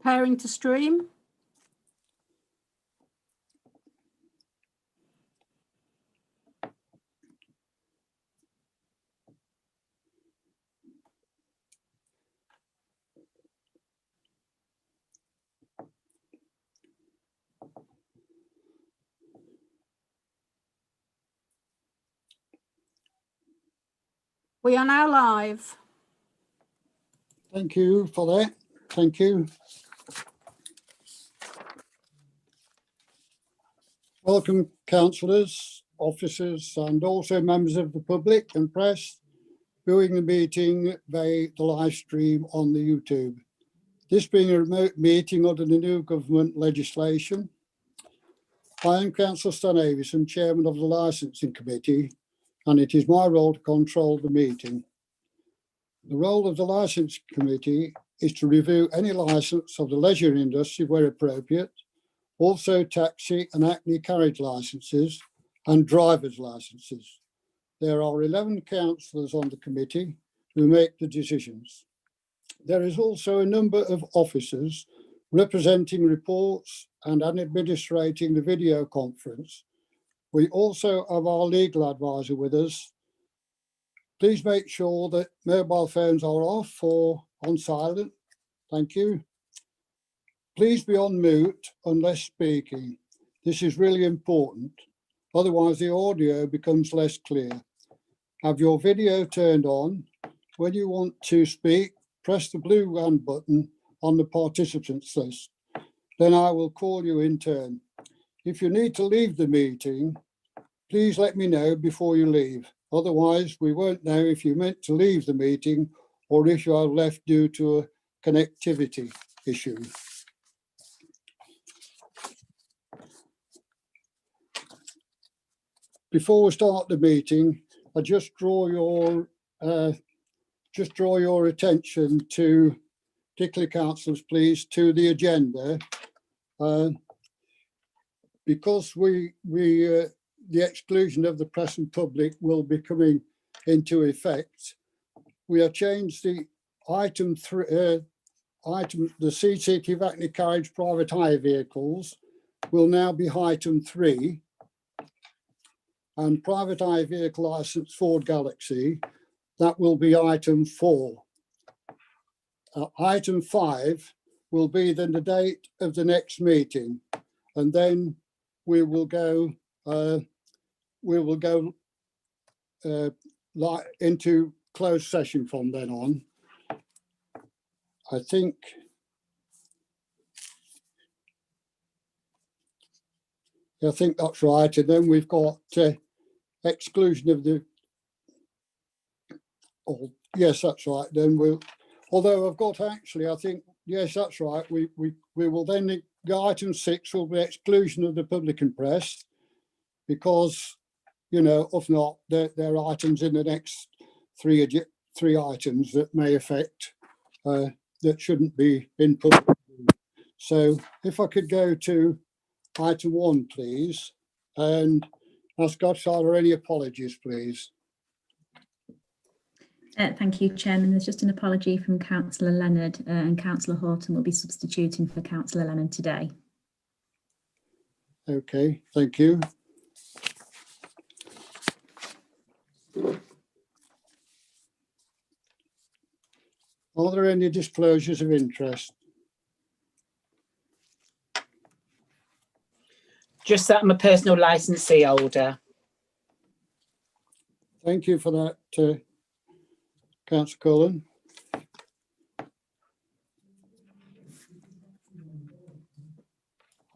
preparing to stream. We are now live. Thank you for that. Thank you. Welcome, councillors, officers, and also members of the public and press viewing the meeting via the live stream on the YouTube. This being a remote meeting under the new government legislation, I am Councillor Stan Avison, Chairman of the Licensing Committee, and it is my role to control the meeting. The role of the Licensing Committee is to review any licence of the leisure industry where appropriate, also taxi and hackney carriage licences and driver's licences. There are 11 councillors on the committee who make the decisions. There is also a number of officers representing reports and administrating the video conference. We also have our legal advisor with us. Please make sure that mobile phones are off or on silent. Thank you. Please be on mute unless speaking. This is really important. Otherwise, the audio becomes less clear. Have your video turned on. When you want to speak, press the blue hand button on the participants list. Then I will call you in turn. If you need to leave the meeting, please let me know before you leave. Otherwise, we won't know if you meant to leave the meeting or if you are left due to a connectivity issue. Before we start the meeting, I just draw your attention to, particularly councillors, please, to the agenda, because the exclusion of the press and public will be coming into effect. We have changed the item 3, the Cctv hackney carriage private hire vehicles will now be item 3. And private hire vehicle licence Ford Galaxy, that will be item 4. Item 5 will be then the date of the next meeting, and then we will go into closed session from then on. I think that's right, and then we've got exclusion of the. Oh, yes, that's right. Then we'll. Although I've got actually, I think yes, that's right. We will then go item 6 will be exclusion of the public and press, because if not, there are items in the next three items that may affect that shouldn't be in public. So if I could go to item 1, please, and ask God, are there any apologies, please? Thank you, Chairman. There's just an apology from Councillor Leonard, and Councillor Horton will be substituting for Councillor Leonard today. Okay, thank you. Are there any disclosures of interest? Just that I'm a personal licensee holder. Thank you for that, Councillor Cullen.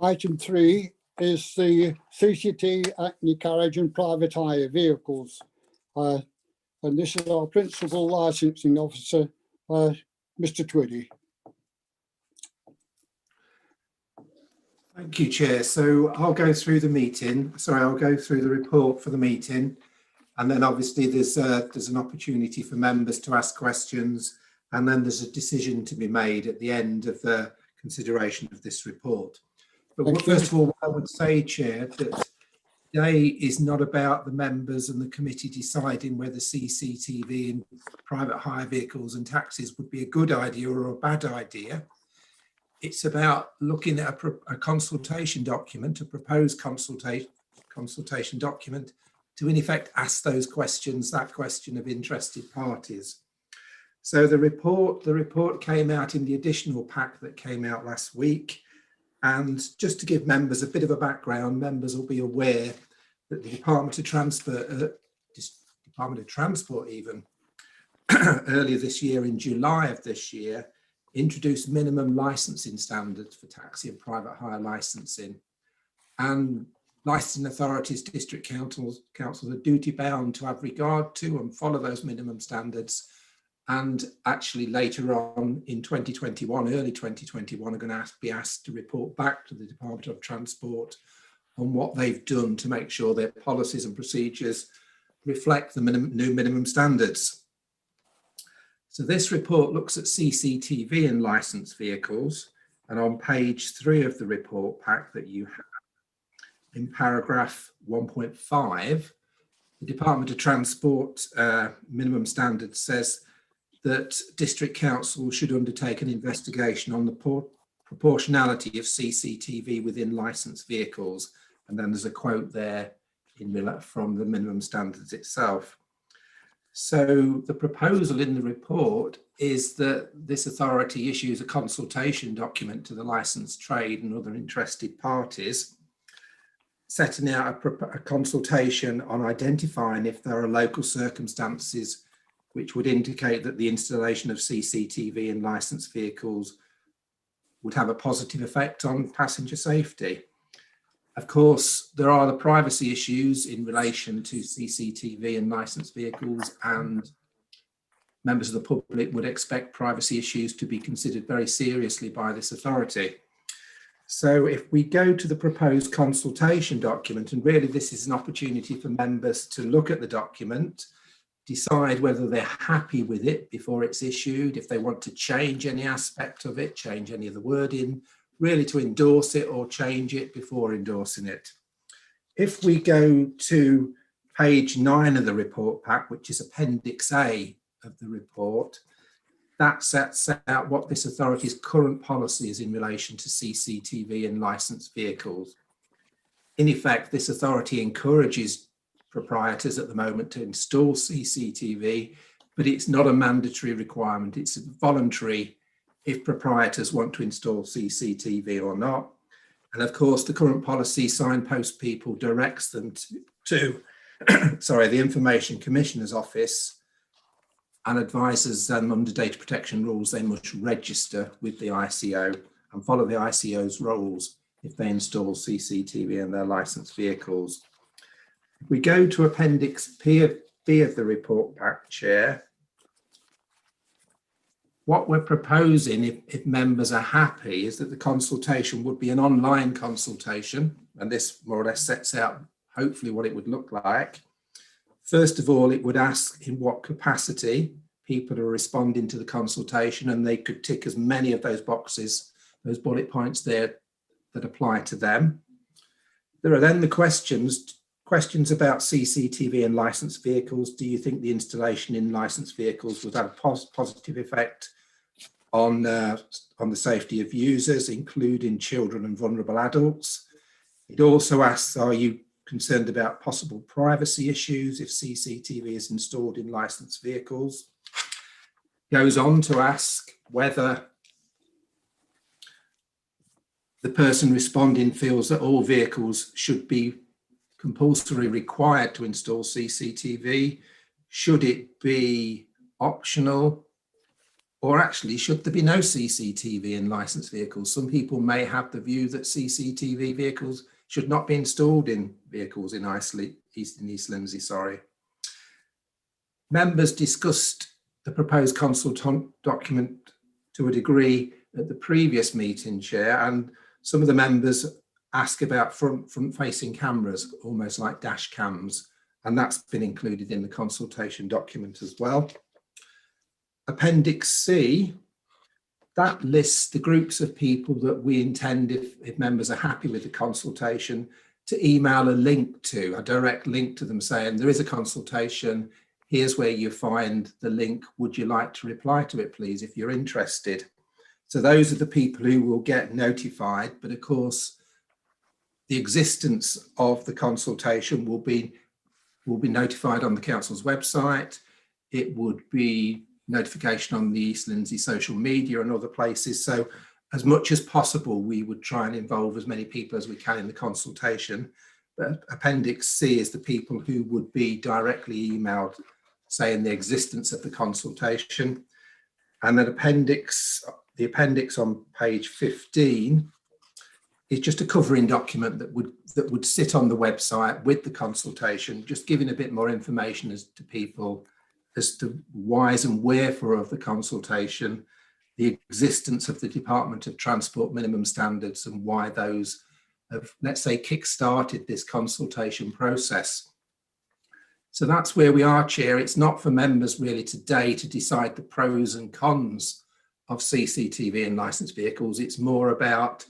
Item 3 is the CCT hackney carriage and private hire vehicles. And this is our principal licensing officer, Mr. Twiddy. Thank you, Chair. So I'll go through the meeting. Sorry, I'll go through the report for the meeting. And then obviously there's an opportunity for members to ask questions. And then there's a decision to be made at the end of the consideration of this report. But first of all, I would say, Chair, that today is not about the members and the committee deciding whether CCTV in private hire vehicles and taxis would be a good idea or a bad idea. it's about looking at a consultation document, a proposed consultation document, to in effect ask those questions, that question of interested parties. So the report came out in the additional pack that came out last week. And just to give members a bit of a background, members will be aware that the Department of Transport even earlier this year, in July of this year, introduced minimum licensing standards for taxi and private hire licensing. And licensing authorities, district councils are duty bound to have regard to and follow those minimum standards. And actually later on in 2021, early 2021, are going to be asked to report back to the Department of Transport on what they've done to make sure their policies and procedures reflect the new minimum standards. So this report looks at CCTV in licensed vehicles, and on page 3 of the report pack that you have, in paragraph 1.5, the Department of Transport minimum standards says that district council should undertake an investigation on the proportionality of CCTV within licensed vehicles. And then there's a quote there from the minimum standards itself. So the proposal in the report is that this authority issues a consultation document to the licensed trade and other interested parties, setting out a consultation on identifying if there are local circumstances which would indicate that the installation of CCTV in licensed vehicles would have a positive effect on passenger safety. Of course, there are the privacy issues in relation to CCTV in licensed vehicles, and members of the public would expect privacy issues to be considered very seriously by this authority. So if we go to the proposed consultation document, and really this is an opportunity for members to look at the document, decide whether they're happy with it before it's issued, if they want to change any aspect of it, change any of the wording, really to endorse it or change it before endorsing it. If we go to page 9 of the report pack, which is Appendix A of the report, that sets out what this authority's current policy is in relation to CCTV in licensed vehicles. In effect, this authority encourages proprietors at the moment to install CCTV, but it's not a mandatory requirement. It's voluntary if proprietors want to install CCTV or not. And of course, the current policy signpost people directs them to the Information Commissioner's Office, and advises them under data protection rules they must register with the ICO and follow the ICO's rules if they install CCTV in their licensed vehicles. If we go to Appendix Pfp of the report pack, Chair, what we're proposing, if members are happy, is that the consultation would be an online consultation, and this more or less sets out hopefully what it would look like. First of all, it would ask in what capacity people are responding to the consultation, and they could tick as many of those boxes, those bullet points there that apply to them. There are then the questions about CCTV in licensed vehicles. Do you think the installation in licensed vehicles would have a positive effect on the safety of users, including children and vulnerable adults? It also asks, are you concerned about possible privacy issues if CCTV is installed in licensed vehicles? Goes on to ask whether the person responding feels that all vehicles should be compulsory required to install CCTV. Should it be optional? Or actually, should there be no CCTV in licensed vehicles? Some people may have the view that CCTV vehicles should not be installed in vehicles in East Lindsey. Members discussed the proposed consultation document to a degree at the previous meeting, Chair, and some of the members ask about front-facing cameras, almost like dash cams, and that's been included in the consultation document as well. Appendix C, that lists the groups of people that we intend, if members are happy with the consultation, to email a direct link to them saying, there is a consultation, here's where you find the link, would you like to reply to it, please, if you're interested? So those are the people who will get notified. But of course, the existence of the consultation will be notified on the council's website. It would be notification on the East Lindsey social media and other places. So as much as possible, we would try and involve as many people as we can in the consultation. But Appendix C is the people who would be directly emailed saying the existence of the consultation. And then the appendix on page 15 is just a covering document that would sit on the website with the consultation, just giving a bit more information as to people as to whys and wherefore of the consultation, the existence of the Department of Transport minimum standards and why those have, let's say, kick-started this consultation process. So that's where we are, Chair. It's not for members really today to decide the pros and cons of CCTV and licensed vehicles. It's more about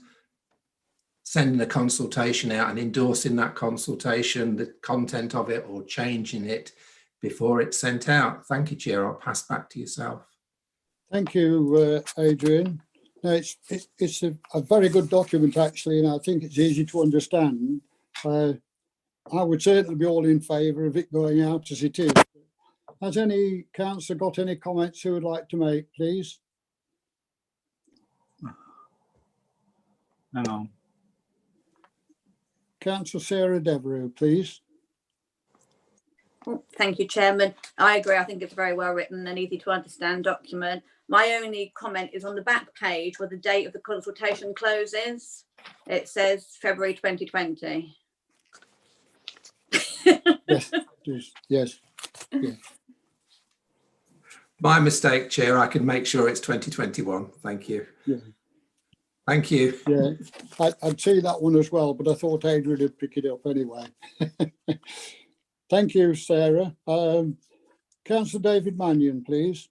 sending a consultation out and endorsing that consultation, the content of it, or changing it before it's sent out. Thank you, Chair. I'll pass back to yourself. Thank you, Adrian. No, it's a very good document, actually, and I think it's easy to understand. I would certainly be all in favour of it going out as it is. Has any councillor got any comments who would like to make, please? Hang on. Councillor Sarah Devereux, please. Thank you, Chairman. I agree. I think it's a very well written and easy to understand document. My only comment is on the back page where the date of the consultation closes. It says February 2020. Yes. My mistake, Chair. I can make sure it's 2021. Thank you. Yeah. Thank you. Yeah, I'd see that one as well, but I thought Adrian would pick it up anyway. Thank you, Sarah. Councillor David Mannion, please.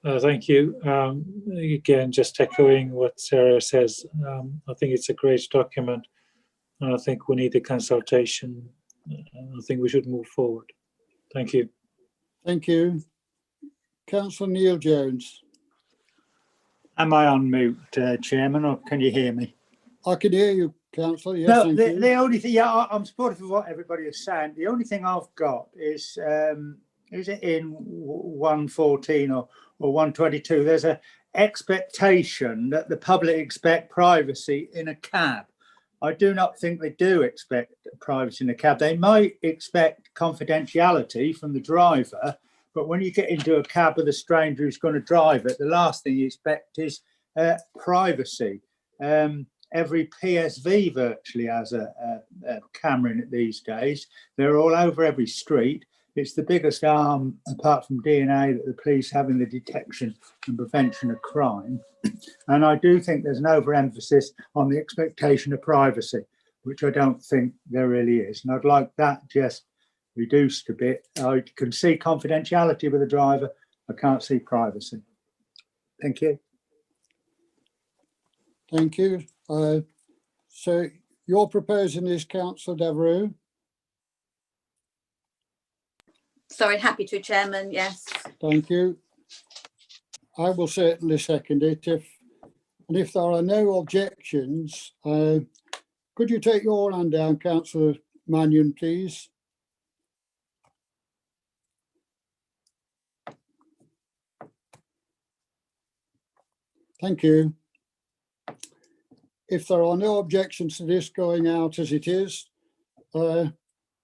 Thank you. Again, just echoing what Sarah says, I think it's a great document, and I think we need a consultation. I think we should move forward. Thank you. Thank you. Councillor Neil Jones. Am I on mute, Chairman, or can you hear me? I can hear you, Councillor. Yes, No, thank you. the only thing, yeah, I'm supportive of what everybody is saying. The only thing I've got is it in 114 or 122? There's an expectation that the public expect privacy in a cab. I do not think they do expect privacy in a cab. They might expect confidentiality from the driver, but when you get into a cab with a stranger who's going to drive it, the last thing you expect is privacy. Every PSV virtually has a camera in it these days. They're all over every street. It's the biggest arm, apart from DNA, that the police have in the detection and prevention of crime. And I do think there's an overemphasis on the expectation of privacy, which I don't think there really is. And I'd like that just reduced a bit. I can see confidentiality with the driver. I can't see privacy. Thank you. Thank you. So you're proposing this, Councillor Devereux? Sorry, happy to, Chairman. Yes. Thank you. I will certainly second it. If there are no objections, could you take your hand down, Councillor Mannion, please? Thank you. If there are no objections to this going out as it is, then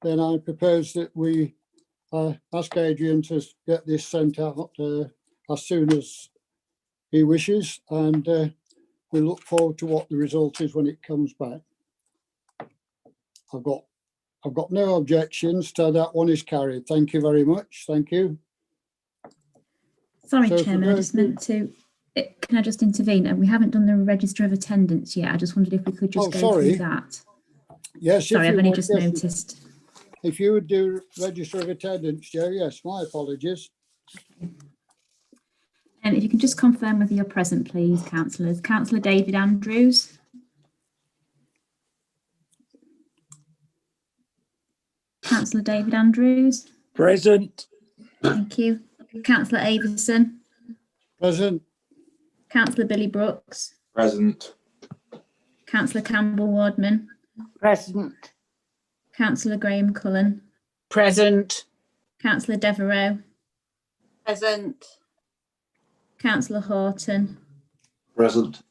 I propose that we ask Adrian to get this sent out as soon as he wishes, and we look forward to what the result is when it comes back. I've got no objections, so that one is carried. Thank you very much. Thank you. Sorry, So Chairman, I just meant to. Can I just intervene? And we haven't done the register of attendance yet. I just wondered if we could just go through that. Yes. Sorry, I've only just noticed. If you would do register of attendance, Joe. Yes, my apologies. And if you can just confirm whether you're present, please, councillors. Councillor David Andrews. Councillor David Andrews. Present. Thank you. Councillor Avison. Present. Councillor Billy Brooks, Present. Councillor Campbell Wardman, Present. Councillor Graham Cullen, Present. Councillor Devereux, Present. Councillor Horton, Present.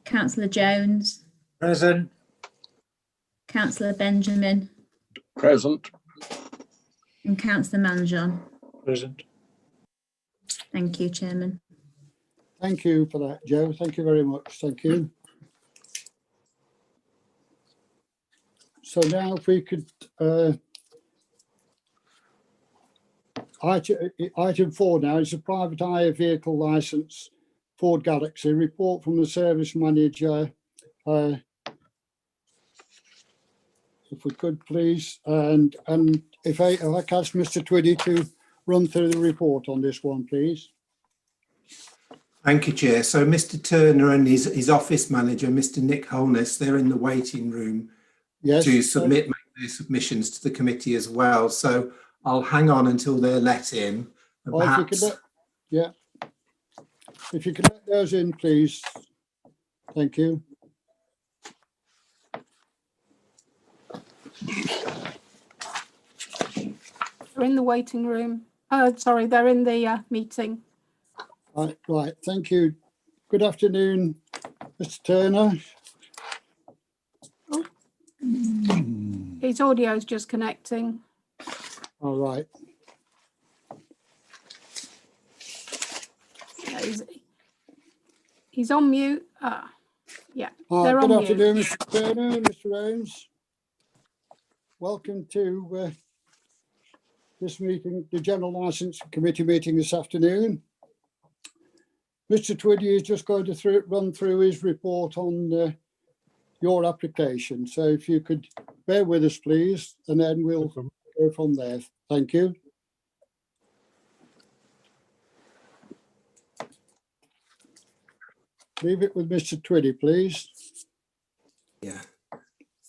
Councillor Jones, Present. Councillor Benjamin, Present. and Councillor Manjon. Present. Thank you, Chairman. Thank you for that, Joe. Thank you very much. Thank you. So now if we could, item 4 now is a private hire vehicle licence, Ford Galaxy, report from the service manager. If we could please, and if I could ask Mr. Twiddy to run through the report on this one, please. Thank you, Chair. So Mr. Turner and his office manager, Mr. Nick Holness, they're in the waiting room Yes. to make their submissions to the committee as well. So I'll hang on until they're let in. And Or if you could perhaps, if you could let those in, please. Thank you. They're in the waiting room. Oh, sorry, they're in the meeting. Right, thank you. Good afternoon, Mr. Turner. His audio is just connecting. All right. He's on mute. Yeah, Hi, they're good on mute. afternoon, Mr. Turner and Mr. Rhodes. Welcome to this meeting, the General Licence Committee meeting this afternoon. Mr. Twiddy is just going to run through his report on your application. So if you could bear with us, please, and then we'll go from there. Thank you. Leave it with Mr. Twiddy, please. yeah.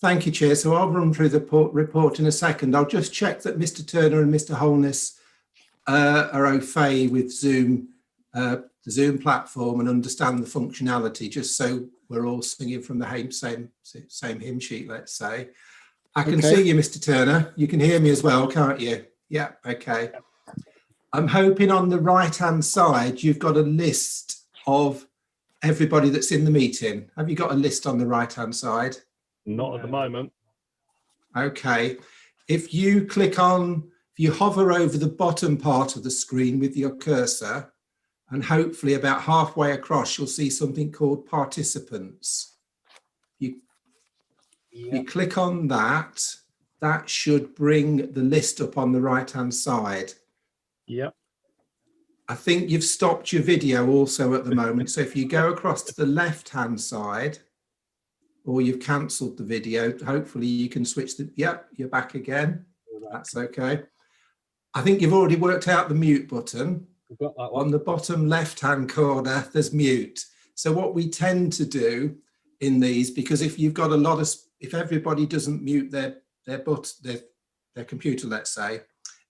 Thank you, Chair. So I'll run through the report in a second. I'll just check that Mr. Turner and Mr. Holness are okay with Zoom, the Zoom platform, and understand the functionality, just so we're all singing from the same hymn sheet, let's say. I can Okay. see you, Mr. Turner. You can hear me as well, can't you? Yeah, okay. I'm hoping on the right-hand side, you've got a list of everybody that's in the meeting. Have you got a list on the right-hand side? Not at the moment. Okay. If you hover over the bottom part of the screen with your cursor, and hopefully about halfway across, you'll see something called participants. You click on that, that should bring the list up on the right-hand side. Yep. I think you've stopped your video also at the moment. So if you go across to the left-hand side, or you've cancelled the video, hopefully you can switch you're back again. That's okay. I think you've already worked out the mute button. We've got that one. On the bottom left-hand corner, there's mute. So what we tend to do in these, because if you've got if everybody doesn't mute their computer, let's say,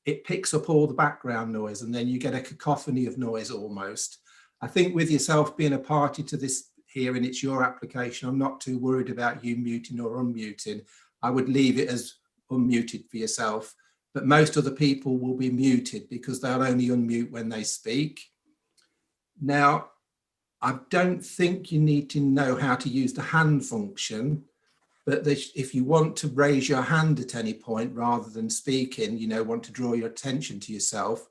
it picks up all the background noise, and then you get a cacophony of noise almost. I think with yourself being a party to this here and it's your application, I'm not too worried about you muting or unmuting. I would leave it as unmuted for yourself, but most other people will be muted because they'll only unmute when they speak. Now, I don't think you need to know how to use the hand function, but if you want to raise your hand at any point rather than speaking, want to draw your attention to yourself,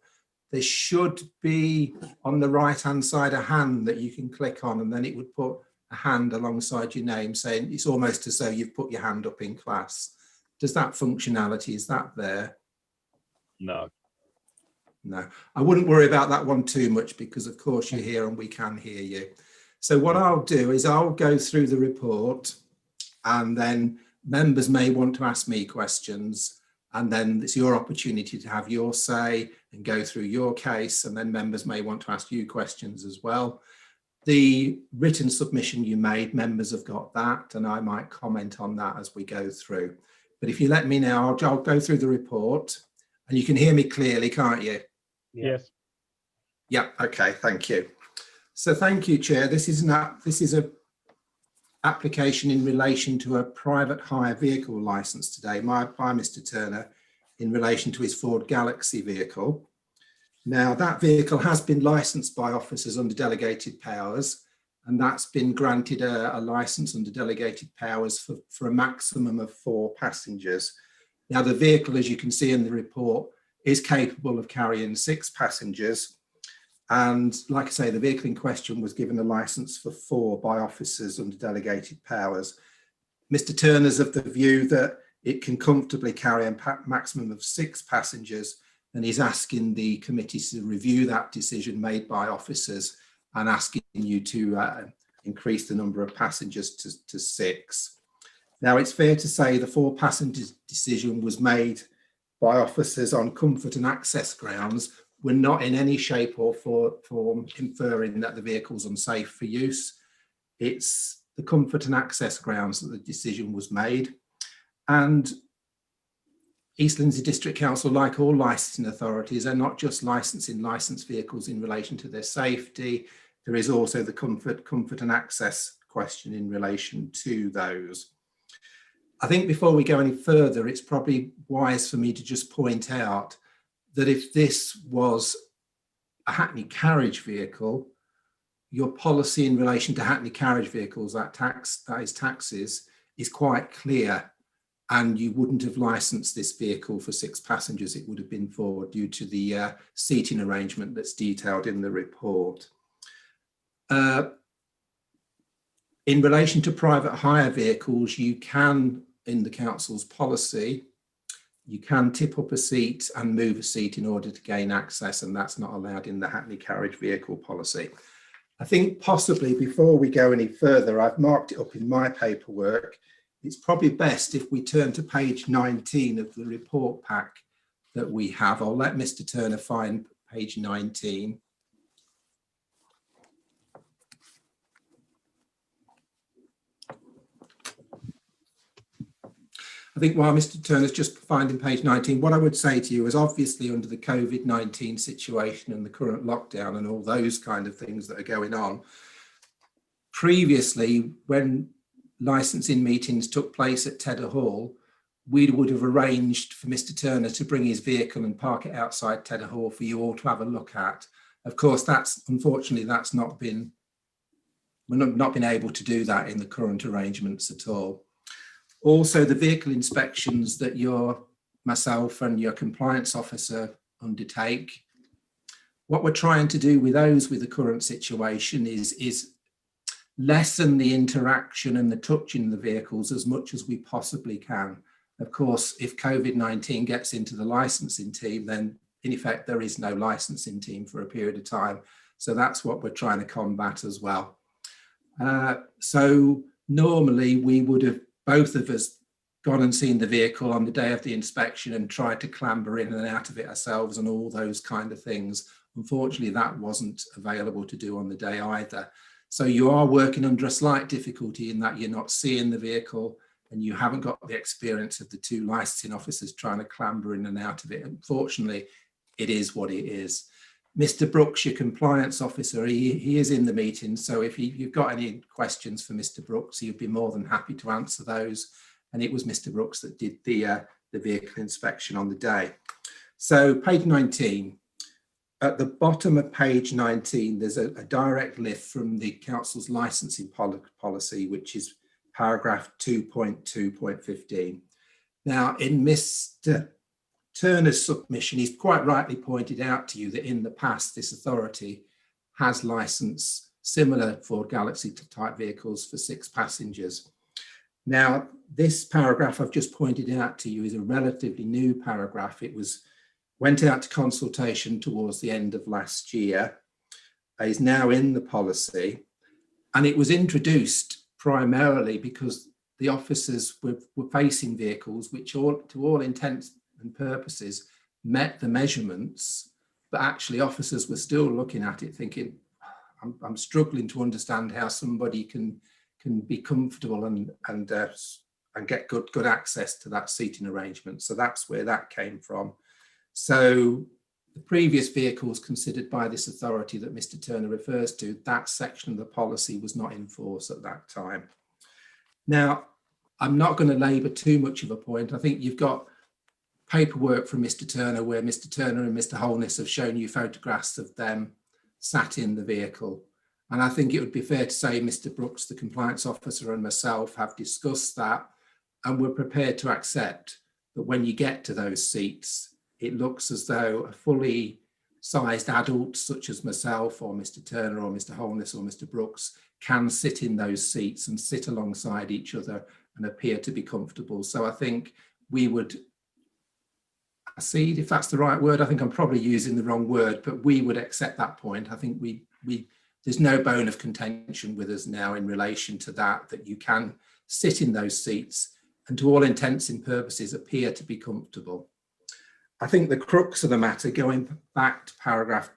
there should be on the right-hand side a hand that you can click on, and then it would put a hand alongside your name, saying it's almost as though you've put your hand up in class. Does that functionality, is that there? No. No, I wouldn't worry about that one too much because of course you're here and we can hear you. So what I'll do is I'll go through the report, and then members may want to ask me questions, and then it's your opportunity to have your say and go through your case, and then members may want to ask you questions as well. The written submission you made, members have got that, and I might comment on that as we go through. But if you let me now, I'll go through the report, and you can hear me clearly, can't you? Yes. Yeah, okay, thank you. So thank you, Chair. This is a application in relation to a private hire vehicle licence today by Mr Turner in relation to his Ford Galaxy vehicle. Now, that vehicle has been licensed by officers under delegated powers, and that's been granted a licence under delegated powers for a maximum of 4 passengers. Now, the vehicle, as you can see in the report, is capable of carrying 6 passengers. And like I say, the vehicle in question was given a licence for 4 by officers under delegated powers. Mr Turner's of the view that it can comfortably carry a maximum of 6 passengers, and he's asking the committee to review that decision made by officers and asking you to increase the number of passengers to 6. Now, it's fair to say the 4 passengers decision was made by officers on comfort and access grounds. We're not in any shape or form inferring that the vehicle's unsafe for use. It's the comfort and access grounds that the decision was made. And East Lindsey District Council, like all licensing authorities, are not just licensing licensed vehicles in relation to their safety. There is also the comfort and access question in relation to those. I think before we go any further, it's probably wise for me to just point out that if this was a Hackney carriage vehicle, your policy in relation to Hackney carriage vehicles, that is taxis, is quite clear, and you wouldn't have licensed this vehicle for 6 passengers. It would have been 4 due to the seating arrangement that's detailed in the report. In relation to private hire vehicles, you can, in the council's policy, you can tip up a seat and move a seat in order to gain access, and that's not allowed in the Hackney carriage vehicle policy. I think possibly before we go any further, I've marked it up in my paperwork. It's probably best if we turn to page 19 of the report pack that we have. I'll let Mr Turner find page 19. I think while Mr Turner's just finding page 19, what I would say to you is obviously under the COVID-19 situation and the current lockdown and all those kind of things that are going on, previously when licensing meetings took place at Tedder Hall, we would have arranged for Mr Turner to bring his vehicle and park it outside Tedder Hall for you all to have a look at. Of course, unfortunately, we're not been able to do that in the current arrangements at all. Also, the vehicle inspections that myself and your compliance officer undertake, what we're trying to do with those with the current situation is lessen the interaction and the touching of the vehicles as much as we possibly can. Of course, if COVID-19 gets into the licensing team, then in effect, there is no licensing team for a period of time. So that's what we're trying to combat as well. So normally we would have, both of us, gone and seen the vehicle on the day of the inspection and tried to clamber in and out of it ourselves and all those kind of things. Unfortunately, that wasn't available to do on the day either. So you are working under a slight difficulty in that you're not seeing the vehicle and you haven't got the experience of the 2 licensing officers trying to clamber in and out of it. Unfortunately, it is what it is. Mr Brooks, your compliance officer, he is in the meeting. So if you've got any questions for Mr Brooks, he'd be more than happy to answer those. And it was Mr Brooks that did the vehicle inspection on the day. So page 19. At the bottom of page 19, there's a direct lift from the council's licensing policy, which is paragraph 2.2.15. Now, in Mr Turner's submission, he's quite rightly pointed out to you that in the past, this authority has licensed similar Ford Galaxy type vehicles for 6 passengers. Now, this paragraph I've just pointed out to you is a relatively new paragraph. It went out to consultation towards the end of last year, is now in the policy, and it was introduced primarily because the officers were facing vehicles which to all intents and purposes met the measurements, but actually officers were still looking at it thinking, I'm struggling to understand how somebody can be comfortable and get good access to that seating arrangement. So that's where that came from. So the previous vehicles considered by this authority that Mr. Turner refers to, that section of the policy was not in force at that time. Now, I'm not going to labour too much of a point. I think you've got paperwork from Mr. Turner where Mr. Turner and Mr. Holness have shown you photographs of them sat in the vehicle. And I think it would be fair to say Mr. Brooks, the compliance officer, and myself have discussed that, and we're prepared to accept that when you get to those seats, it looks as though a fully sized adult such as myself or Mr. Turner or Mr. Holness or Mr. Brooks can sit in those seats and sit alongside each other and appear to be comfortable. So I think we would accede, if that's the right word. I think I'm probably using the wrong word, but we would accept that point. I think there's no bone of contention with us now in relation to that you can sit in those seats and to all intents and purposes appear to be comfortable. I think the crux of the matter, going back to paragraph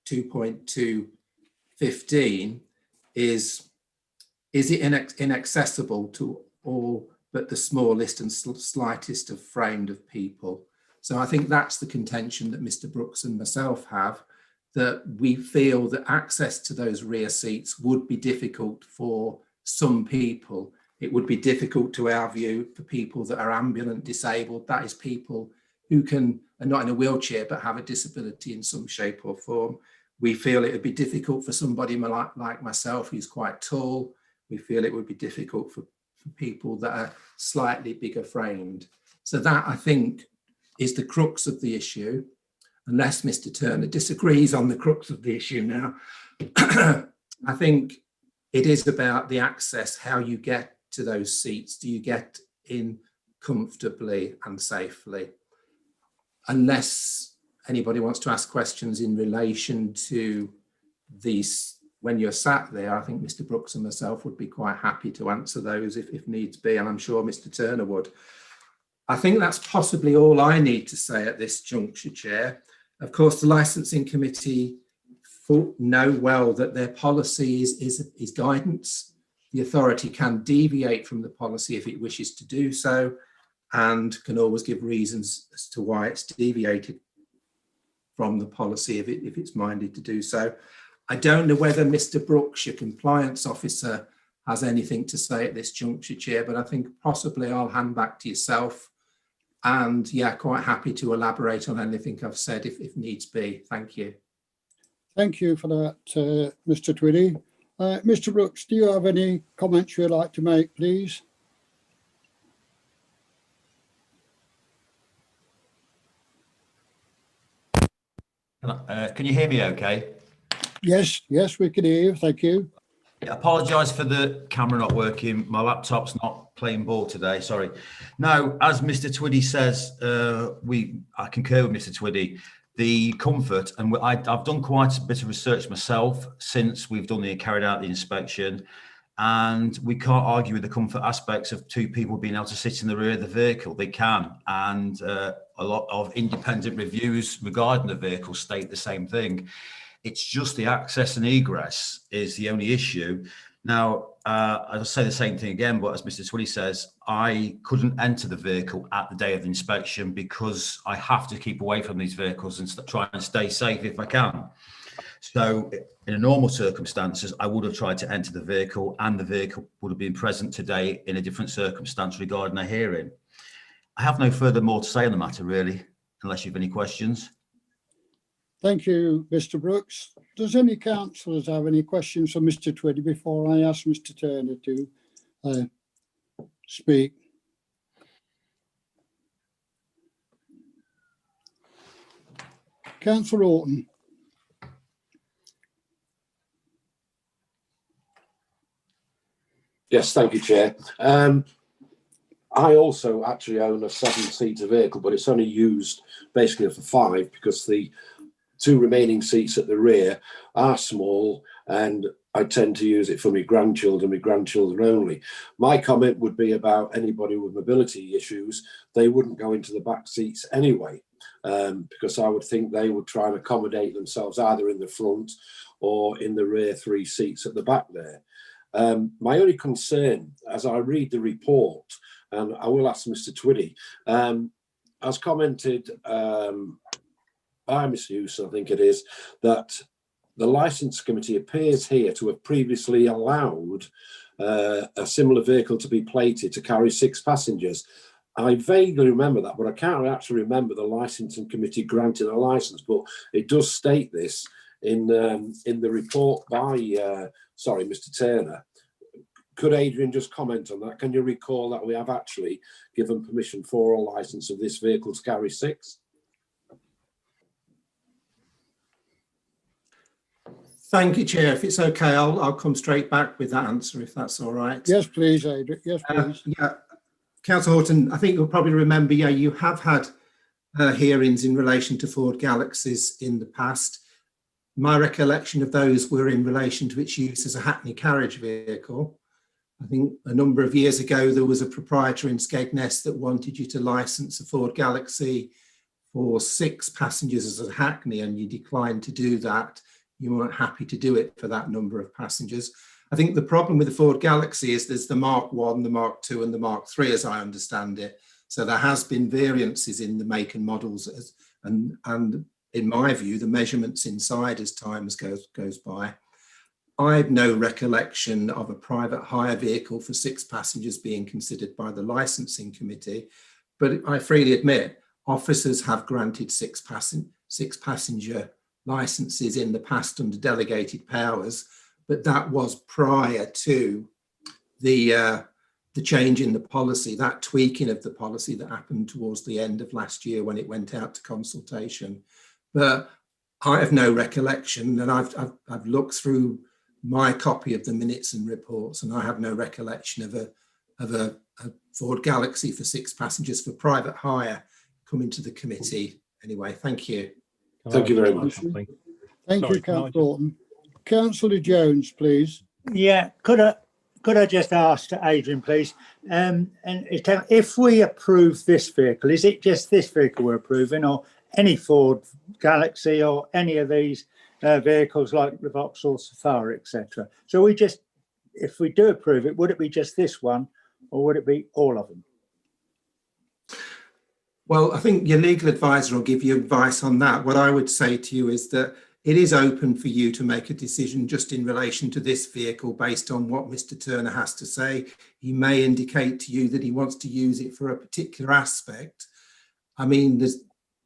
2.215, is it inaccessible to all but the smallest and slightest of framed of people? So I think that's the contention that Mr. Brooks and myself have, that we feel that access to those rear seats would be difficult for some people. It would be difficult, to our view, for people that are ambulant disabled. That is, people who are not in a wheelchair but have a disability in some shape or form. We feel it would be difficult for somebody like myself who's quite tall. We feel it would be difficult for people that are slightly bigger framed. So that, I think, is the crux of the issue, unless Mr. Turner disagrees on the crux of the issue now. I think it is about the access, how you get to those seats. Do you get in comfortably and safely? Unless anybody wants to ask questions in relation to these, when you're sat there, I think Mr. Brooks and myself would be quite happy to answer those if needs be, and I'm sure Mr. Turner would. I think that's possibly all I need to say at this juncture, Chair. Of course, the licensing committee know well that their policy is guidance. The authority can deviate from the policy if it wishes to do so, and can always give reasons as to why it's deviated from the policy if it's minded to do so. I don't know whether Mr. Brooks, your compliance officer, has anything to say at this juncture, Chair, but I think possibly I'll hand back to yourself. And yeah, quite happy to elaborate on anything I've said if needs be. Thank you. Thank you for that, Mr. Twitty. Mr. Brooks, do you have any comments you'd like to make, please? Can you hear me okay? Yes, we can hear you. Thank you. I apologise for the camera not working. My laptop's not playing ball today. Sorry. No, as Mr. Twiddy says, I concur with Mr. Twiddy. The comfort, and I've done quite a bit of research myself since we've carried out the inspection, and we can't argue with the comfort aspects of two people being able to sit in the rear of the vehicle. They can, and a lot of independent reviews regarding the vehicle state the same thing. It's just the access and egress is the only issue. Now, I'll say the same thing again, but as Mr. Twitty says, I couldn't enter the vehicle at the day of the inspection because I have to keep away from these vehicles and try and stay safe if I can. So in normal circumstances, I would have tried to enter the vehicle, and the vehicle would have been present today in a different circumstance regarding a hearing. I have no further more to say on the matter, really, unless you have any questions. Thank you, Mr. Brooks. Does any councillors have any questions for Mr. Twiddy before I ask Mr. Turner to speak? Councillor Orton. Yes, thank you, Chair. I also actually own a 7-seater vehicle, but it's only used basically for 5 because the 2 remaining seats at the rear are small, and I tend to use it for my grandchildren only. My comment would be about anybody with mobility issues. They wouldn't go into the back seats anyway, because I would think they would try and accommodate themselves either in the front or in the rear 3 seats at the back there. My only concern, as I read the report, and I will ask Mr. Twiddy, as commented by Mr. Hewson, I think it is, that the licence committee appears here to have previously allowed a similar vehicle to be plated to carry 6 passengers. I vaguely remember that, but I can't actually remember the licensing committee granting a licence. But it does state this in the report by Mr. Turner. Could Adrian just comment on that? Can you recall that we have actually given permission for a licence of this vehicle to carry 6? Thank you, Chair. If it's okay, I'll come straight back with that answer, if that's all right. Yes, please, Adrian. Yes, please. Yeah, Councillor Horton, I think you'll probably remember, yeah, you have had hearings in relation to Ford Galaxies in the past. My recollection of those were in relation to its use as a Hackney carriage vehicle. I think a number of years ago, there was a proprietor in Skegness that wanted you to licence a Ford Galaxy for 6 passengers as a Hackney, and you declined to do that. You weren't happy to do it for that number of passengers. I think the problem with the Ford Galaxy is there's the Mark 1, the Mark 2 and the Mark 3, as I understand it. So there has been variances in the make and models, and in my view, the measurements inside as time goes by. I have no recollection of a private hire vehicle for 6 passengers being considered by the licensing committee, but I freely admit officers have granted 6 passenger licenses in the past under delegated powers, but that was prior to the change in the policy, that tweaking of the policy that happened towards the end of last year when it went out to consultation. But I have no recollection, and I've looked through my copy of the minutes and reports, and I have no recollection of a Ford Galaxy for 6 passengers for private hire coming to the committee. Anyway, thank you. Thank you very much. Thank you, Councillor Horton. Councillor Jones, please. Yeah, could I just ask Adrian, please? And if we approve this vehicle, is it just this vehicle we're approving, or any Ford Galaxy, or any of these vehicles like the Vauxhall Safari, etc.? So if we do approve it, would it be just this one, or would it be all of them? Well, I think your legal advisor will give you advice on that. What I would say to you is that it is open for you to make a decision just in relation to this vehicle based on what Mr. Turner has to say. He may indicate to you that he wants to use it for a particular aspect. I mean,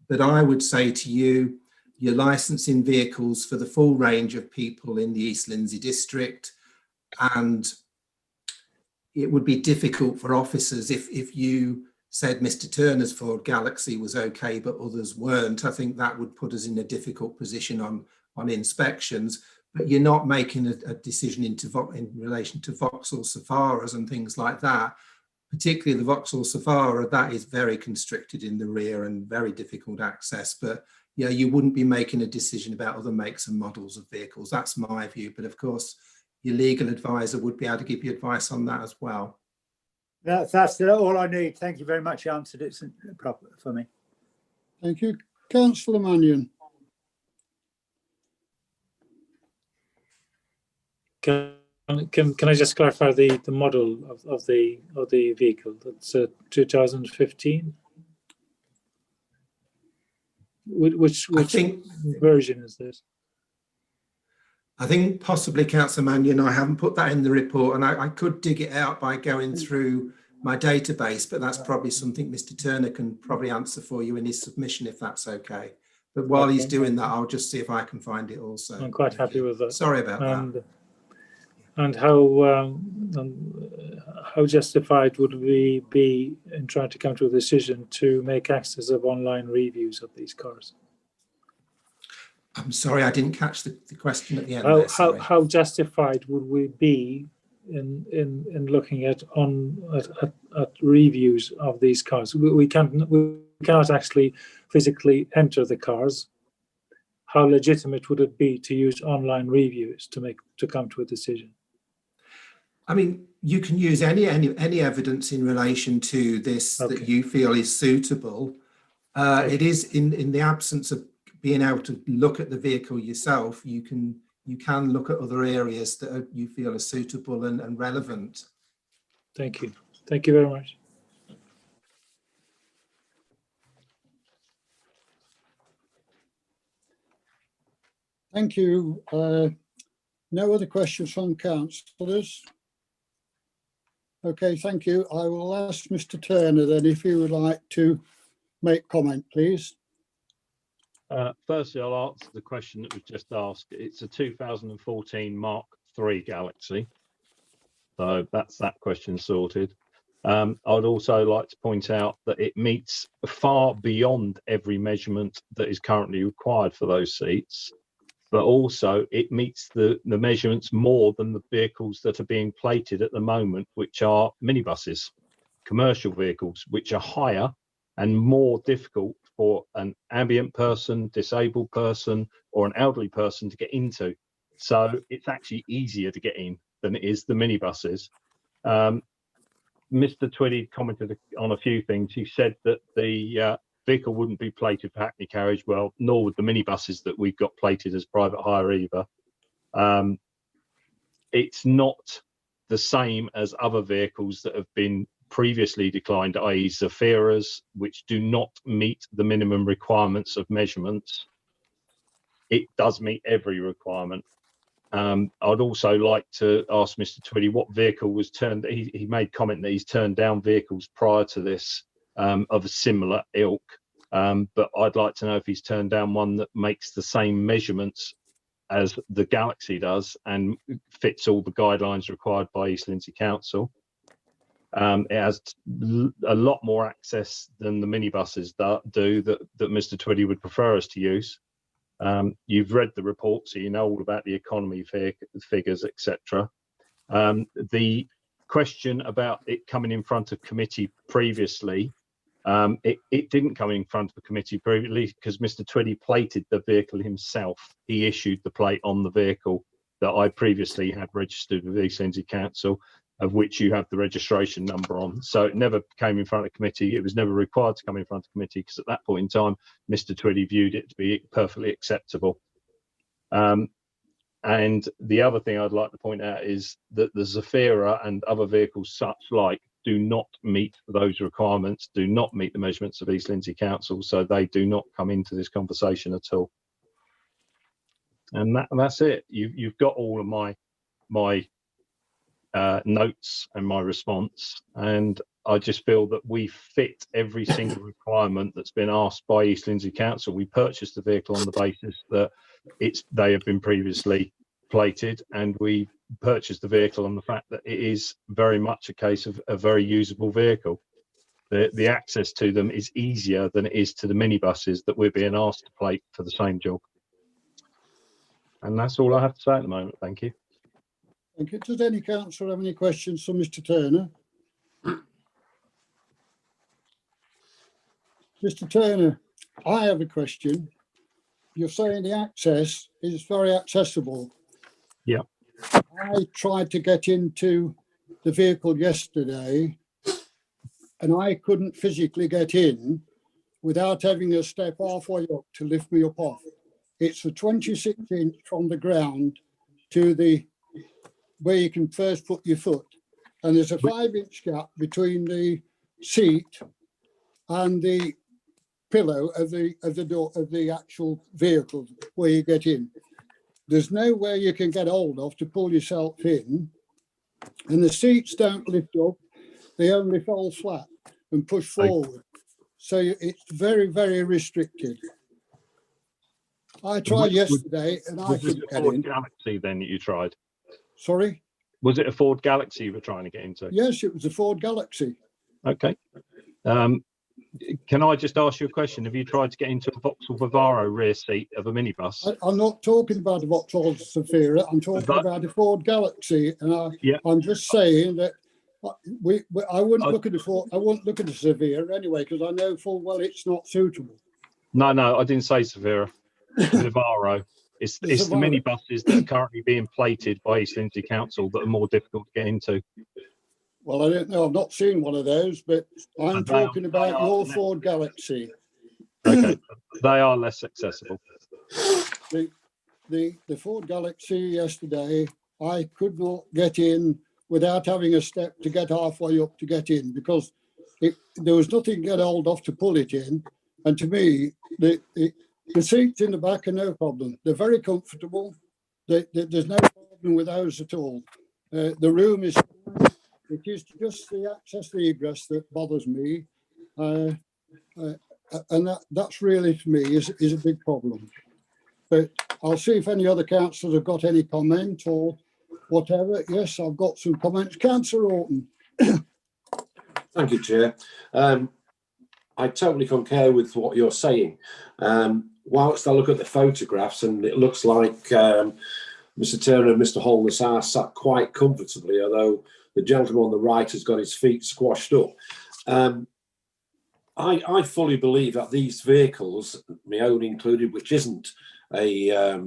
but I would say to you, you're licensing vehicles for the full range of people in the East Lindsey district, and it would be difficult for officers if you said Mr. Turner's Ford Galaxy was okay, but others weren't. I think that would put us in a difficult position on inspections, but you're not making a decision in relation to Vauxhall Safaras and things like that. Particularly the Vauxhall Safari, that is very constricted in the rear and very difficult access, but yeah, you wouldn't be making a decision about other makes and models of vehicles. That's my view, but of course, your legal advisor would be able to give you advice on that as well. That's all I need. Thank you very much. You answered it properly for me. Thank you. Councillor Mannion. Can I just clarify the model of the vehicle? That's 2015. Which version is this? I think possibly, Councillor Mannion, I haven't put that in the report, and I could dig it out by going through my database, but that's probably something Mr. Turner can probably answer for you in his submission, if that's okay. But while he's doing that, I'll just see if I can find it also. I'm quite happy with that. Sorry about that. And how justified would we be in trying to come to a decision to make access of online reviews of these cars? I'm sorry, I didn't catch the question at the end. How justified would we be in looking at reviews of these cars? We cannot actually physically enter the cars. How legitimate would it be to use online reviews to come to a decision? I mean, you can use any evidence in relation to this that you feel is suitable. It is in the absence of being able to look at the vehicle yourself, you can look at other areas that you feel are suitable and relevant. Thank you. Thank you very much. Thank you. No other questions from councillors? Okay, thank you. I will ask Mr. Turner then if he would like to make comment, please. Firstly, I'll answer the question that was just asked. It's a 2014 Mark III Galaxy. So that's that question sorted. I'd also like to point out that it meets far beyond every measurement that is currently required for those seats, but also it meets the measurements more than the vehicles that are being plated at the moment, which are minibuses, commercial vehicles, which are higher and more difficult for an ambient person, disabled person, or an elderly person to get into. So it's actually easier to get in than it is the minibuses. Mr. Twiddy commented on a few things. He said that the vehicle wouldn't be plated for hackney carriage. Well, nor would the minibuses that we've got plated as private hire either. It's not the same as other vehicles that have been previously declined, i.e. Zafiras, which do not meet the minimum requirements of measurements. It does meet every requirement. I'd also like to ask Mr. Twiddy what vehicle was turned. He made comment that he's turned down vehicles prior to this of a similar ilk, but I'd like to know if he's turned down one that makes the same measurements as the Galaxy does and fits all the guidelines required by East Lindsey Council. It has a lot more access than the minibuses do that Mr. Twiddy would prefer us to use. You've read the report, so you know all about the economy figures, etc. The question about it coming in front of committee previously, it didn't come in front of the committee previously because Mr. Twiddy plated the vehicle himself. He issued the plate on the vehicle that I previously had registered with East Lindsey Council, of which you have the registration number on. So it never came in front of committee. It was never required to come in front of committee because at that point in time, Mr. Twiddy viewed it to be perfectly acceptable. And the other thing I'd like to point out is that the Zafira and other vehicles such like do not meet those requirements, do not meet the measurements of East Lindsey Council, so they do not come into this conversation at all. And that's it. You've got all of my notes and my response, and I just feel that we fit every single requirement that's been asked by East Lindsey Council. We purchased the vehicle on the basis that they have been previously plated, and we purchased the vehicle on the fact that it is very much a case of a very usable vehicle. The access to them is easier than it is to the minibuses that we're being asked to plate for the same job. And that's all I have to say at the moment. Thank you. Thank you. Does any councillor have any questions for Mr. Turner? Mr. Turner, I have a question. You're saying the access is very accessible. Yeah. I tried to get into the vehicle yesterday and I couldn't physically get in without having a step halfway up to lift me up off. It's a 26-inch from the ground to the where you can first put your foot, and there's a 5-inch gap between the seat and the pillow of the door of the actual vehicle where you get in. There's nowhere you can get hold of to pull yourself in, and the seats don't lift up, they only fall flat and push forward. So it's very, very restricted. I tried yesterday and I couldn't get in. Was it a Ford Galaxy then that you tried? Sorry? Was it a Ford Galaxy you were trying to get into? Yes, it was a Ford Galaxy. Okay. Can I just ask you a question? Have you tried to get into a Vauxhall Vivaro rear seat of a minibus? I'm not talking about a Vauxhall Zafira. I'm talking about a Ford Galaxy, and I'm just saying that I wouldn't look at a Ford. I wouldn't look at a Zafira anyway because I know full well it's not suitable. No, I didn't say Zafira. Vivaro. It's the minibuses that are currently being plated by East Lindsey Council that are more difficult to get into. Well, I don't know. I've not seen one of those, but I'm talking about your Ford Galaxy. Okay, they are less accessible. The Ford Galaxy yesterday, I could not get in without having a step to get halfway up to get in because there was nothing to get hold of to pull it in. And to me, The seats in the back are no problem. They're very comfortable. There's no problem with those at all. The room is, it is just the access, the egress that bothers me. And that's really, for me, is a big problem. But I'll see if any other councillors have got any comment or whatever. Yes, I've got some comments. Councillor Orton. Thank you, Chair. I totally concur with what you're saying. Whilst I look at the photographs and it looks like Mr. Turner and Mr. Holness are sat quite comfortably, although the gentleman on the right has got his feet squashed up. I fully believe that these vehicles, my own included, which isn't a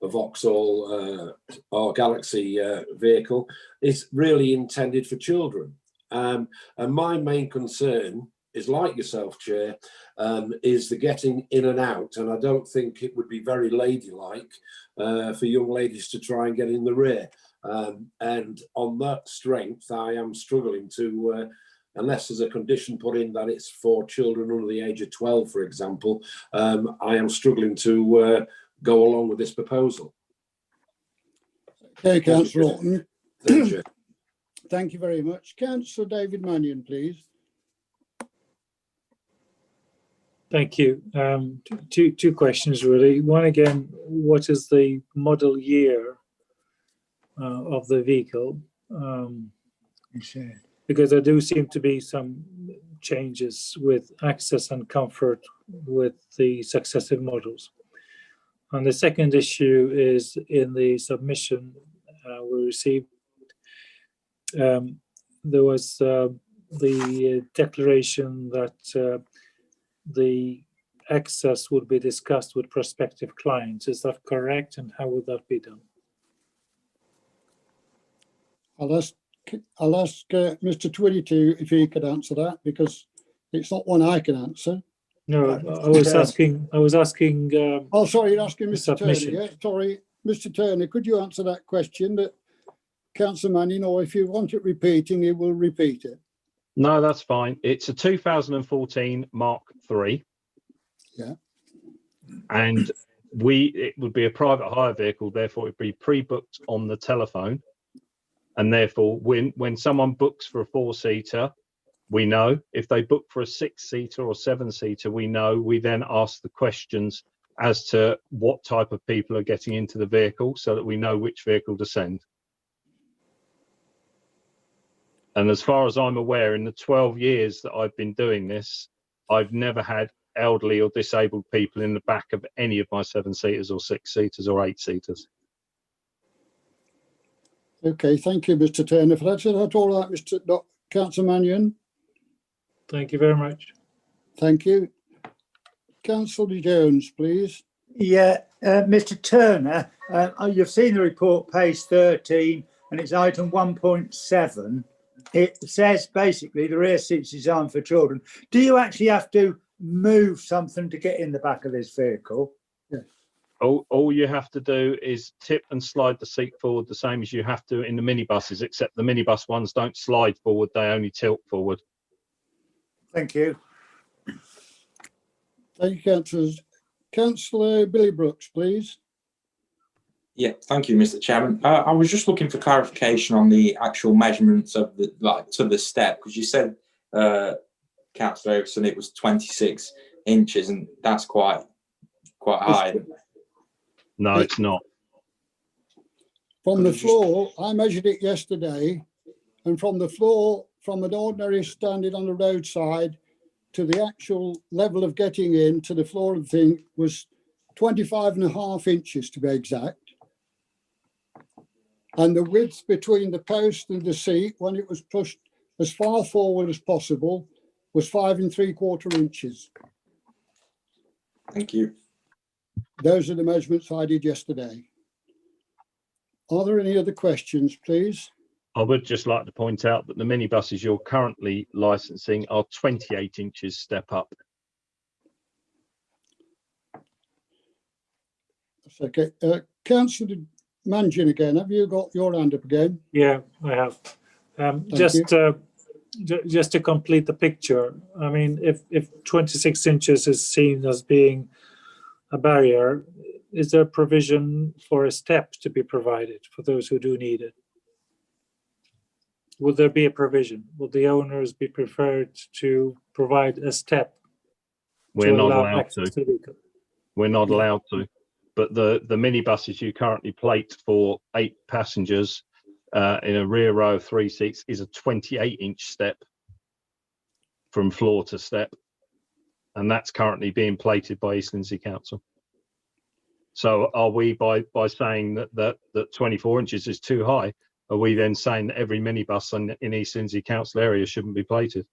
Vauxhall or Galaxy vehicle, is really intended for children. And my main concern is, like yourself, Chair, is the getting in and out. And I don't think it would be very ladylike for young ladies to try and get in the rear. And on that strength, I am struggling to, unless there's a condition put in that it's for children under the age of 12, for example, I am struggling to go along with this proposal. Okay, Councillor Orton. Thank you. Thank you very much. Councillor David Mannion, please. Thank you. Two questions really. One again, what is the model year of the vehicle? Because there do seem to be some changes with access and comfort with the successive models. And the second issue is in the submission we received, there was the declaration that the access would be discussed with prospective clients. Is that correct? And how would that be done? I'll ask Mr. Twitty if he could answer that, because it's not one I can answer. No, I was asking. Oh, sorry, you're asking Mr. Turner. submission. Yeah, sorry, Mr. Turner. Could you answer that question? That Councillor Mannion, or if you want it repeating, he will repeat it. No, that's fine. It's a 2014 Mark III. Yeah. And it would be a private hire vehicle, therefore it'd be pre-booked on the telephone. And therefore, when someone books for a 4-seater, we know. If they book for a 6-seater or 7-seater, we know. We then ask the questions as to what type of people are getting into the vehicle so that we know which vehicle to send. And as far as I'm aware, in the 12 years that I've been doing this, I've never had elderly or disabled people in the back of any of my 7-seaters or 6-seaters or 8-seaters. Okay, thank you, Mr. Turner. For that's all right, Mr. Councillor Mannion. Thank you very much. Thank you. Councillor Jones, please. Yeah, Mr. Turner, you've seen the report, page 13, and it's item 1.7. It says basically the rear seat's designed for children. Do you actually have to move something to get in the back of this vehicle? Yes. All you have to do is tip and slide the seat forward, the same as you have to in the minibuses, except the minibus ones don't slide forward, they only tilt forward. Thank you. Thank you, councillors. Councillor Billy Brooks, please. Yeah, thank you, Mr. Chairman. I was just looking for clarification on the actual measurements of the to the step, because you said, Councillor Overson, it was 26 inches, and that's quite high. No, it's not. From the floor, I measured it yesterday, and from the floor, from an ordinary standing on the roadside to the actual level of getting in to the floor of the thing was 25.5 inches to be exact. And the width between the post and the seat, when it was pushed as far forward as possible, was 5 3/4 inches. Thank you. Those are the measurements I did yesterday. Are there any other questions, please? I would just like to point out that the minibuses you're currently licensing are 28 inches step up. That's okay. Councillor Mannion again, have you got your hand up again? Yeah, I have. Just to complete the picture, I mean, if 26 inches is seen as being a barrier, is there a provision for a step to be provided for those who do need it? Would there be a provision? Would the owners be preferred to provide a step We're to not allow allowed access to. to the vehicle? We're not allowed to. But the minibuses you currently plate for 8 passengers in a rear row of 3 seats is a 28-inch step from floor to step. And that's currently being plated by East Lindsey Council. So are we, by saying that 24 inches is too high, are we then saying that every minibus in East Lindsey Council area shouldn't be plated?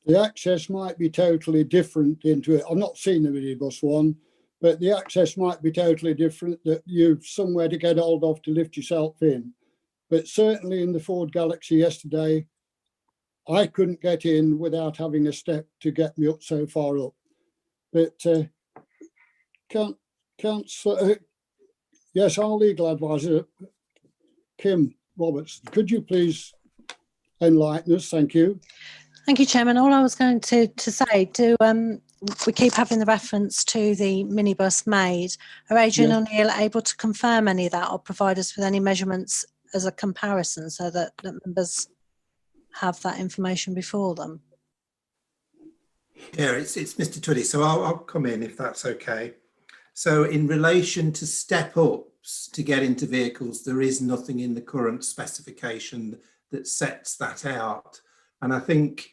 The access might be totally different into it. I've not seen the minibus one, but the access might be totally different, that you've somewhere to get hold of to lift yourself in. But certainly in the Ford Galaxy yesterday, I couldn't get in without having a step to get me up so far up. But yes, our legal advisor, Kim Roberts, could you please enlighten us? Thank you. Thank you, Chairman. All I was going to say, we keep having the reference to the minibus made. Are Adrian O'Neill able to confirm any of that or provide us with any measurements as a comparison so that members have that information before them? Yeah, it's Mr. Twiddy, so I'll come in if that's okay. So in relation to step-ups to get into vehicles, there is nothing in the current specification that sets that out. And I think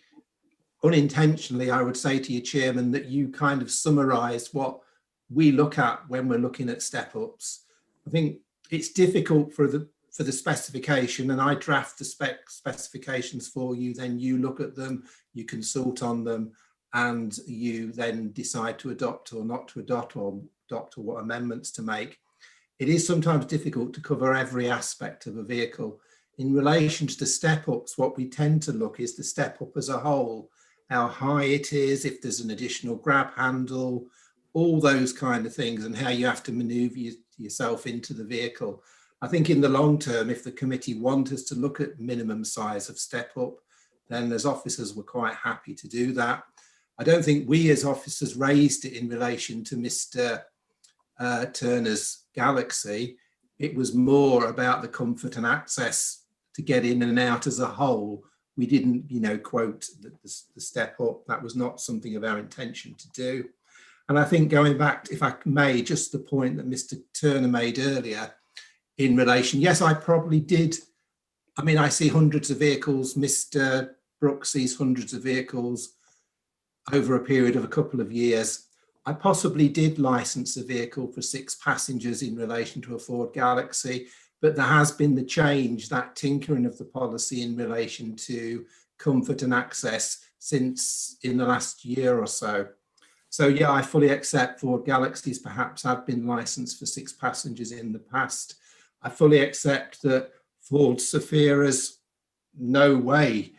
unintentionally, I would say to you, Chairman, that you kind of summarised what we look at when we're looking at step-ups. I think it's difficult for the specification, and I draft the specifications for you, then you look at them, you consult on them, and you then decide to adopt or not to adopt, or what amendments to make. It is sometimes difficult to cover every aspect of a vehicle. In relation to the step-ups, what we tend to look is the step-up as a whole, how high it is, if there's an additional grab handle, all those kind of things, and how you have to manoeuvre yourself into the vehicle. I think in the long term, if the committee want us to look at minimum size of step-up, then as officers, we're quite happy to do that. I don't think we as officers raised it in relation to Mr. Turner's Galaxy. It was more about the comfort and access to get in and out as a whole. We didn't, quote the step up. That was not something of our intention to do. And I think going back, if I may, just the point that Mr. Turner made earlier in relation, yes, I probably did. I mean, I see hundreds of vehicles. Mr. Brooks sees hundreds of vehicles over a period of a couple of years. I possibly did license a vehicle for 6 passengers in relation to a Ford Galaxy, but there has been the change, that tinkering of the policy in relation to comfort and access since in the last year or so. So yeah, I fully accept Ford Galaxies perhaps have been licensed for 6 passengers in the past. I fully accept that Ford Saphiras, no way,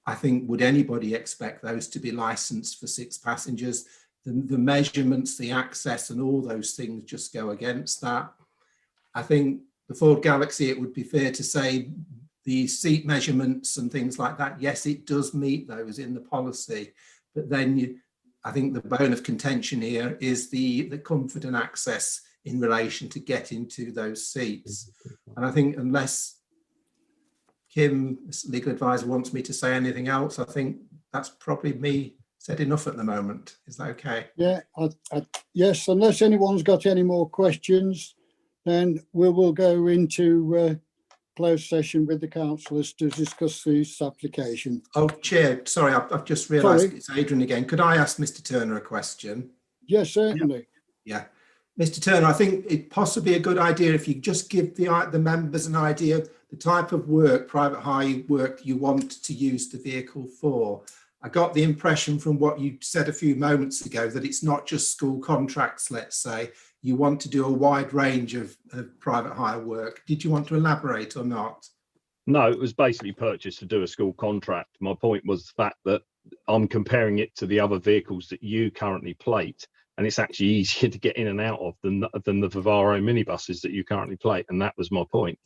I think, would anybody expect those to be licensed for 6 passengers. The measurements, the access and all those things just go against that. I think the Ford Galaxy, it would be fair to say the seat measurements and things like that, yes, it does meet those in the policy, but then I think the bone of contention here is the comfort and access in relation to get into those seats. And I think unless Kim, legal advisor, wants me to say anything else, I think that's probably me said enough at the moment. Is that okay? Yeah, yes, unless anyone's got any more questions, then we will go into closed session with the councillors to discuss this application. Oh, Chair, sorry, I've just realised it's Adrian again. Could I ask Mr. Turner a question? Yes, certainly. Yeah. Mr. Turner, I think it possibly a good idea if you just give the members an idea of the type of work, private hire work you want to use the vehicle for. I got the impression from what you said a few moments ago that it's not just school contracts, let's say. You want to do a wide range of private hire work. Did you want to elaborate or not? No, it was basically purchased to do a school contract. My point was the fact that I'm comparing it to the other vehicles that you currently plate, and it's actually easier to get in and out of than the Vivaro minibuses that you currently plate, and that was my point.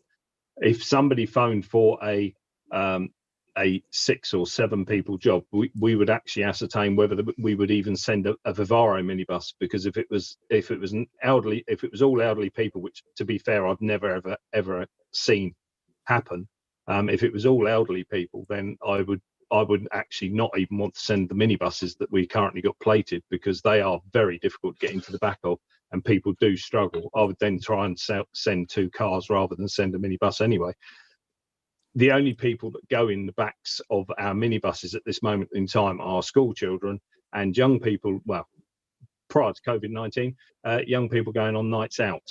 If somebody phoned for a a 6 or 7 people job, we would actually ascertain whether we would even send a Vivaro minibus, because if it was all elderly people, which to be fair I've never ever seen happen, if it was all elderly people, then I would actually not even want to send the minibuses that we currently got plated, because they are very difficult to get into the back of, and people do struggle. I would then try and send 2 cars rather than send a minibus anyway. The only people that go in the backs of our minibuses at this moment in time are school children and young people. Well, prior to COVID-19, young people going on nights out.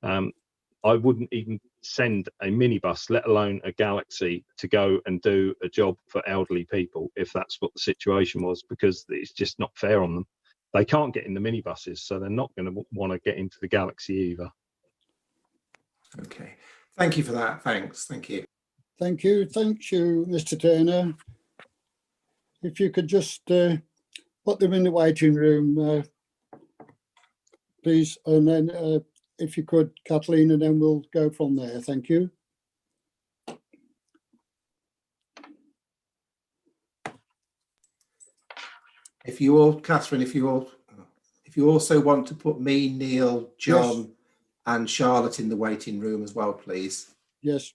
I wouldn't even send a minibus, let alone a Galaxy, to go and do a job for elderly people if that's what the situation was, because it's just not fair on them. They can't get in the minibuses, so they're not going to want to get into the Galaxy either. Okay, thank you for that. Thanks. Thank you. Thank you. Thank you, Mr. Turner. If you could just put them in the waiting room, please, and then if you could, Kathleen, and then we'll go from there. Thank you. If you all, Catherine, if you also want to put me, Neil, John, and Charlotte in the waiting room as well, please. Yes,